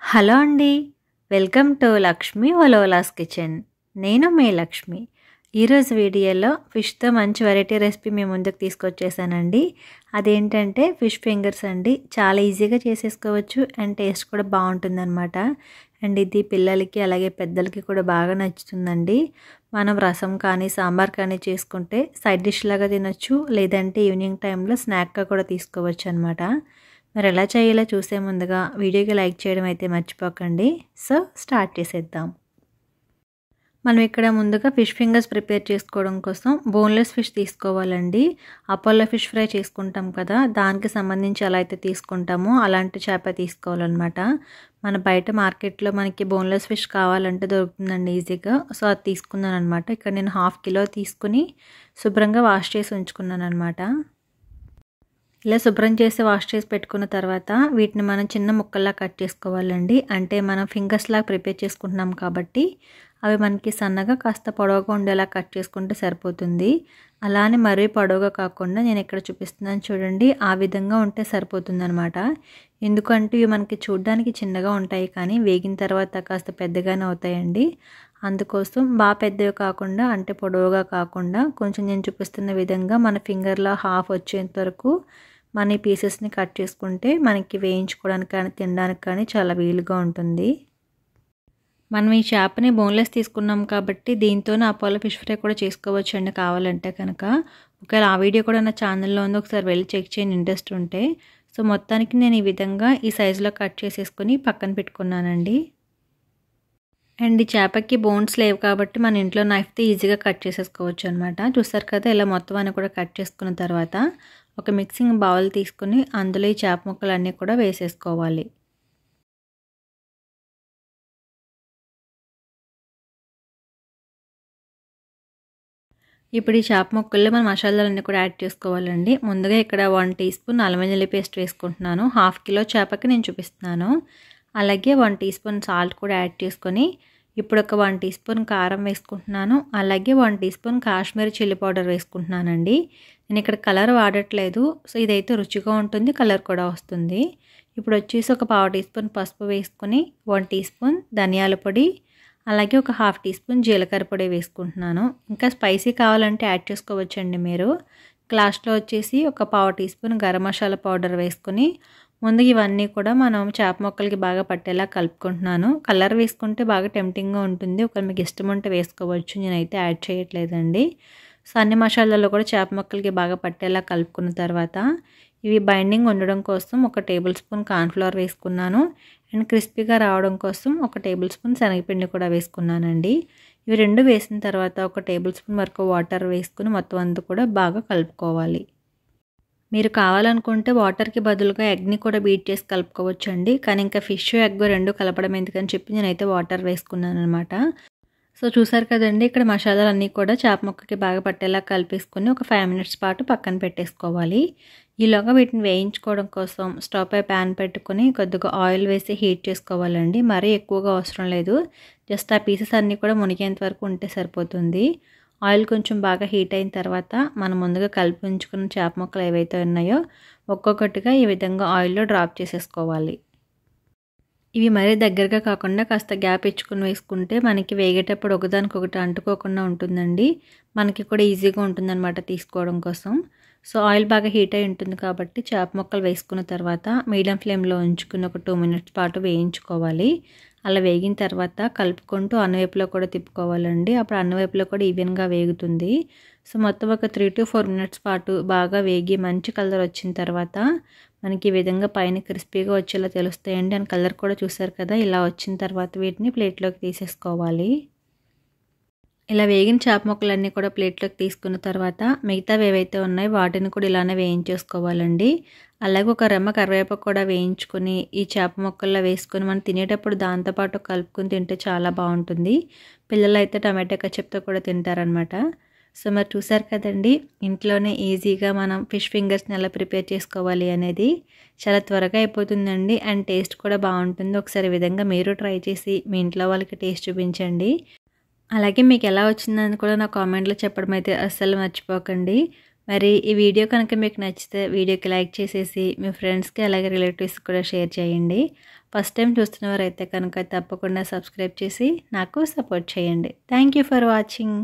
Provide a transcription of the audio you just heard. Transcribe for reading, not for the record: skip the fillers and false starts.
Hello అండి. Welcome to Lakshmi ఒలోలాస్ kitchen. నేను మీ లక్ష్మి. ఈరోజు వీడియోలో ఫిష్తో మంచి వెరైటీ రెసిపీ మీ ముందుకు తీసుకొచ్చేసానండి. అదేంటంటే ఫిష్ ఫింగర్స్ అండి. చాలా ఈజీగా చేసేసుకోవచ్చు అండ్ టేస్ట్ కూడా బాగుంటుందన్నమాట. అండ్ ఇది పిల్లలకి అలాగే పెద్దలకి కూడా బాగా నచ్చుతుందండి. మనం రసం కానీ సాంబార్ కానీ చేసుకుంటే సైడ్ డిష్ లాగా తినొచ్చు, లేదంటే ఈవినింగ్ టైంలో స్నాక్గా కూడా తీసుకోవచ్చు అనమాట. మరి ఎలా చేయాలో చూసే ముందుగా వీడియోకి లైక్ చేయడం అయితే మర్చిపోకండి. సో స్టార్ట్ చేసేద్దాం. మనం ఇక్కడ ముందుగా ఫిష్ ఫింగర్స్ ప్రిపేర్ చేసుకోవడం కోసం బోన్లెస్ ఫిష్ తీసుకోవాలండి. అపోలో ఫిష్ ఫ్రై చేసుకుంటాం కదా, దానికి సంబంధించి ఎలా అయితే తీసుకుంటామో అలాంటి చేప తీసుకోవాలన్నమాట. మన బయట మార్కెట్లో మనకి బోన్లెస్ ఫిష్ కావాలంటే దొరుకుతుందండి ఈజీగా. సో అది తీసుకున్నాను అనమాట. ఇక్కడ నేను 1/2 కిలో తీసుకుని శుభ్రంగా వాష్ చేసి ఉంచుకున్నాను అనమాట. ఇలా శుభ్రం చేసి వాష్ చేసి పెట్టుకున్న తర్వాత వీటిని మనం చిన్న ముక్కల్లా కట్ చేసుకోవాలండి. అంటే మనం ఫింగర్స్లా ప్రిపేర్ చేసుకుంటున్నాం కాబట్టి అవి మనకి సన్నగా కాస్త పొడవుగా ఉండేలా కట్ చేసుకుంటే సరిపోతుంది. అలానే మరీ పొడవుగా కాకుండా నేను ఇక్కడ చూపిస్తున్నాను చూడండి, ఆ విధంగా ఉంటే సరిపోతుంది అనమాట. ఎందుకంటే ఇవి మనకి చూడడానికి చిన్నగా ఉంటాయి కానీ వేగిన తర్వాత కాస్త పెద్దగానే అవుతాయండి. అందుకోసం బాగా పెద్దవి కాకుండా అంటే పొడవుగా కాకుండా కొంచెం నేను చూపిస్తున్న విధంగా మన ఫింగర్లో హాఫ్ వచ్చేంత వరకు మన ఈ పీసెస్ని కట్ చేసుకుంటే మనకి వేయించుకోవడానికి కానీ తినడానికి కానీ చాలా వీలుగా ఉంటుంది. మనం ఈ చేపని బోన్లెస్ తీసుకున్నాం కాబట్టి దీంతోనే అపోలో ఫిష్ ఫ్రై కూడా చేసుకోవచ్చు అండి కావాలంటే కనుక. ఒకవేళ ఆ వీడియో కూడా నా ఛానల్లో ఉంది, ఒకసారి వెళ్ళి చెక్ చేయండి ఇంట్రెస్ట్ ఉంటే. సో మొత్తానికి నేను ఈ విధంగా ఈ సైజులో కట్ చేసేసుకొని పక్కన పెట్టుకున్నానండి. అండ్ ఈ చేపకి బోన్స్ లేవు కాబట్టి మన ఇంట్లో నైఫ్తో ఈజీగా కట్ చేసేసుకోవచ్చు అనమాట. చూస్తారు కదా, ఇలా మొత్తం అన్నీ కూడా కట్ చేసుకున్న తర్వాత ఒక మిక్సింగ్ బౌల్ తీసుకుని అందులో ఈ చేప ముక్కలన్నీ కూడా వేసేసుకోవాలి. ఇప్పుడు ఈ చేప ముక్కల్లో మనం మసాలాలన్నీ కూడా యాడ్ చేసుకోవాలండి. ముందుగా ఇక్కడ 1 టీ స్పూన్ అల్లం వెల్లుల్లి పేస్ట్ వేసుకుంటున్నాను. 1/2 కిలో చేపకి నేను చూపిస్తున్నాను. అలాగే 1 టీ స్పూన్ సాల్ట్ కూడా యాడ్ చేసుకొని ఇప్పుడు ఒక 1 టీ స్పూన్ కారం వేసుకుంటున్నాను. అలాగే 1 teaspoon Kashmiri chilli powder వేసుకుంటున్నానండి. నేను ఇక్కడ కలర్ వాడట్లేదు. సో ఇదైతే రుచిగా ఉంటుంది, కలర్ కూడా వస్తుంది. ఇప్పుడు వచ్చేసి ఒక 1/2 టీ స్పూన్ పసుపు వేసుకొని 1 టీ స్పూన్ ధనియాల పొడి, అలాగే ఒక 1/2 టీ స్పూన్ జీలకర్ర పొడి వేసుకుంటున్నాను. ఇంకా స్పైసీ కావాలంటే యాడ్ చేసుకోవచ్చండి మీరు. లాస్ట్లో వచ్చేసి ఒక 1/2 teaspoon garam masala powder వేసుకొని ముందు ఇవన్నీ కూడా మనం చేప ముక్కలకి బాగా పట్టేలా కలుపుకుంటున్నాను. కలర్ వేసుకుంటే బాగా టెంప్టింగ్గా ఉంటుంది. ఒకవేళ మీకు ఇష్టం ఉంటే వేసుకోవచ్చు, నేనైతే యాడ్ చేయట్లేదండి. సో అన్ని మసాలాల్లో కూడా చేప ముక్కలకి బాగా పట్టేలా కలుపుకున్న తర్వాత ఇవి బైండింగ్ ఉండడం కోసం ఒక టేబుల్ స్పూన్ కార్న్ఫ్లవర్ వేసుకున్నాను. అండ్ క్రిస్పీగా రావడం కోసం ఒక టేబుల్ స్పూన్ శనగపిండి కూడా వేసుకున్నానండి. ఇవి రెండు వేసిన తర్వాత ఒక టేబుల్ స్పూన్ వరకు వాటర్ వేసుకుని మొత్తం అంతా కూడా బాగా కలుపుకోవాలి. మీరు కావాలనుకుంటే వాటర్కి బదులుగా ఎగ్ని కూడా బీట్ చేసి కలుపుకోవచ్చు అండి. కానీ ఇంకా ఫిష్ ఎగ్ రెండు కలపడం ఎందుకని చెప్పి నేనైతే వాటర్ వేసుకున్నాను అనమాట. సో చూసారు కదండి, ఇక్కడ మసాలాలన్నీ కూడా చేప ముక్కకి బాగా పట్టేలా కలిపేసుకొని ఒక 5 మినిట్స్ పాటు పక్కన పెట్టేసుకోవాలి. ఈలోగా వీటిని వేయించుకోవడం కోసం స్టవ్ పై ప్యాన్ పెట్టుకొని కొద్దిగా ఆయిల్ వేసి హీట్ చేసుకోవాలండి. మరీ ఎక్కువగా అవసరం లేదు, జస్ట్ ఆ పీసెస్ అన్నీ కూడా మునిగేంత వరకు ఉంటే సరిపోతుంది. ఆయిల్ కొంచెం బాగా హీట్ అయిన తర్వాత మనం ముందుగా కలిపి ఉంచుకున్న చేప ముక్కలు ఏవైతే ఉన్నాయో ఒక్కొక్కటిగా ఈ విధంగా ఆయిల్లో డ్రాప్ చేసేసుకోవాలి. ఇవి మరీ దగ్గరగా కాకుండా కాస్త గ్యాప్ ఇచ్చుకుని వేసుకుంటే మనకి వేగేటప్పుడు ఒకదానికొకటి అంటుకోకుండా ఉంటుందండి. మనకి కూడా ఈజీగా ఉంటుందన్నమాట తీసుకోవడం కోసం. సో ఆయిల్ బాగా హీట్ అయి ఉంటుంది కాబట్టి చేప ముక్కలు వేసుకున్న తర్వాత మీడియం ఫ్లేమ్లో ఉంచుకుని ఒక 2 మినిట్స్ పాటు వేయించుకోవాలి. అలా వేగిన తర్వాత కలుపుకుంటూ అన్నవైపులో కూడా తిప్పుకోవాలండి. అప్పుడు అన్నవైపులో కూడా ఈవెన్గా వేగుతుంది. సో మొత్తం ఒక 3 to 4 మినిట్స్ పాటు బాగా వేగి మంచి కలర్ వచ్చిన తర్వాత మనకి ఈ విధంగా పైన క్రిస్పీగా వచ్చేలా తెలుస్తాయండి. అండ్ కలర్ కూడా చూసారు కదా, ఇలా వచ్చిన తర్వాత వీటిని ప్లేట్లోకి తీసేసుకోవాలి. ఇలా వేగిన చేప ముక్కలన్నీ కూడా ప్లేట్లోకి తీసుకున్న తర్వాత మిగతావి ఏవైతే ఉన్నాయో వాటిని కూడా ఇలానే వేయించేసుకోవాలండి. అలాగే ఒక రెమ్మ కరివేపాకు కూడా వేయించుకొని ఈ చేప ముక్కల్లో వేసుకొని మనం తినేటప్పుడు దాంతోపాటు కలుపుకొని తింటే చాలా బాగుంటుంది. పిల్లలు అయితే టమాటా కచప్తో కూడా తింటారనమాట. సో మరి చూసారు కదండి, ఇంట్లోనే ఈజీగా మనం ఫిష్ ఫింగర్స్ని ఎలా ప్రిపేర్ చేసుకోవాలి అనేది చాలా త్వరగా అయిపోతుందండి. అండ్ టేస్ట్ కూడా బాగుంటుంది. ఒకసారి ఈ విధంగా మీరు ట్రై చేసి మీ ఇంట్లో వాళ్ళకి టేస్ట్ చూపించండి. అలాగే మీకు ఎలా వచ్చిందని కూడా నా కామెంట్లో చెప్పడం అయితే అస్సలు మర్చిపోకండి. మరి ఈ వీడియో కనుక మీకు నచ్చితే వీడియోకి లైక్ చేసేసి మీ ఫ్రెండ్స్కి అలాగే రిలేటివ్స్కి కూడా షేర్ చేయండి. ఫస్ట్ టైం చూస్తున్నవారైతే కనుక తప్పకుండా సబ్స్క్రైబ్ చేసి నాకు సపోర్ట్ చేయండి. Thank you for watching.